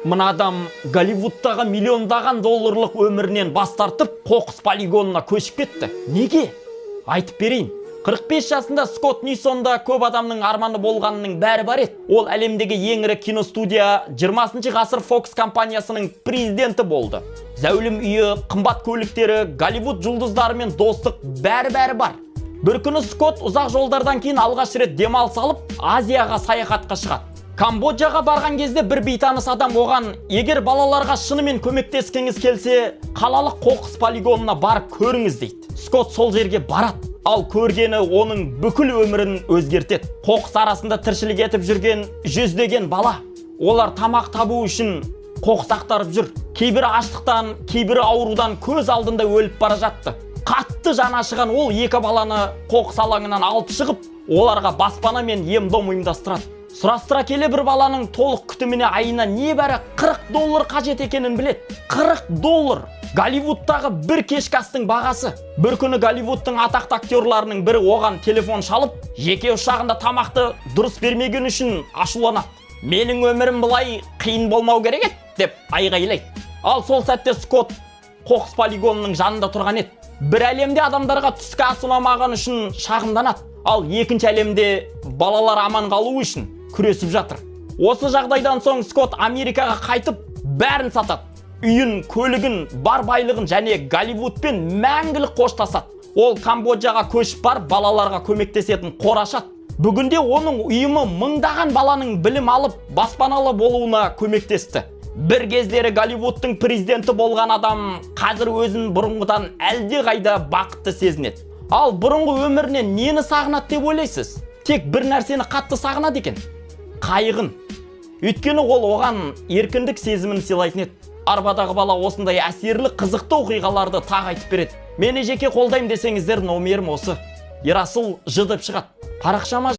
Мына адам Голливудтағы миллиондаған долларлық өмірінен бас тартып, қоқыс полигонына көшіп кетті. Неге? Айтып берейін. 45 жасында Скотт Ньюсонда көп адамның арманы болғанының бәрі бар еді. Ол әлемдегі ең ірі киностудия 20 ғасыр Fox компаниясының президенті болды. Зәулім үйі, қымбат көліктері, Голливуд жұлдыздарымен достық бәрі бар. Бір күні Скотт ұзақ жолдардан кейін алғаш рет демалыс алып, Азияға саяхатқа шығады. Камбоджаға барған кезде бір бейтаныс адам оған, егер балаларға шынымен көмектескіңіз келсе, қалалық қоқыс полигонына барып көріңіз дейді. Скотт сол жерге барады. Ал көргені оның бүкіл өмірін өзгертеді. Қоқыс арасында тіршілік етіп жүрген жүздеген бала. Олар тамақ табу үшін қоқыс ақтарып жүр. Кейбірі аштықтан, кейбірі аурудан көз алдында өліп бара жатты. Қатты жаны ашыған ол екі баланы қоқыс алаңынан алып шығып, оларға баспана мен ем-дом ұйымдастырады. Сұрастыра келе бір баланың толық күтіміне айына небәрі $40 қажет екенін біледі. $40. Голливудтағы бір кешкі астың бағасы. Бір күні Голливудтың атақты актерларының бірі оған телефон шалып, жеке ұшағында тамақты дұрыс бермеген үшін ашуланады. Менің өмірім бұлай қиын болмау керек еді, деп айғайлайды. Ал сол сәтте Скотт қоқыс полигонының жанында тұрған еді. Бір әлемде адамдарға түскі ас ұнамаған үшін шағымданады. Ал екінші әлемде балалар аман қалу үшін күресіп жатыр. Осы жағдайдан соң Скотт Америкаға қайтып, бәрін сатады. Үйін, көлігін, бар байлығын және Голливудпен мәңгілік қоштасады. Ол Камбоджаға көшіп барып, балаларға көмектесетін қор ашады. Бүгінде оның ұйымы мыңдаған баланың білім алып, баспаналы болуына көмектесті. Бір кездері Голливудтың президенті болған адам қазір өзін бұрынғыдан әлде қайда бақытты сезінеді. Ал бұрынғы өмірінен нені сағынады деп ойлайсыз? Тек бір нәрсені қатты сағынады екен. Қайғын. Өйткені ол оған еркіндік сезімін сыйлайтын еді. Арбадағы бала осындай әсерлі қызықты оқиғаларды тағы айтып береді. Мені жеке қолдаймын десеңіздер, номерім осы. Ерасыл жыдып шығады. Парақшама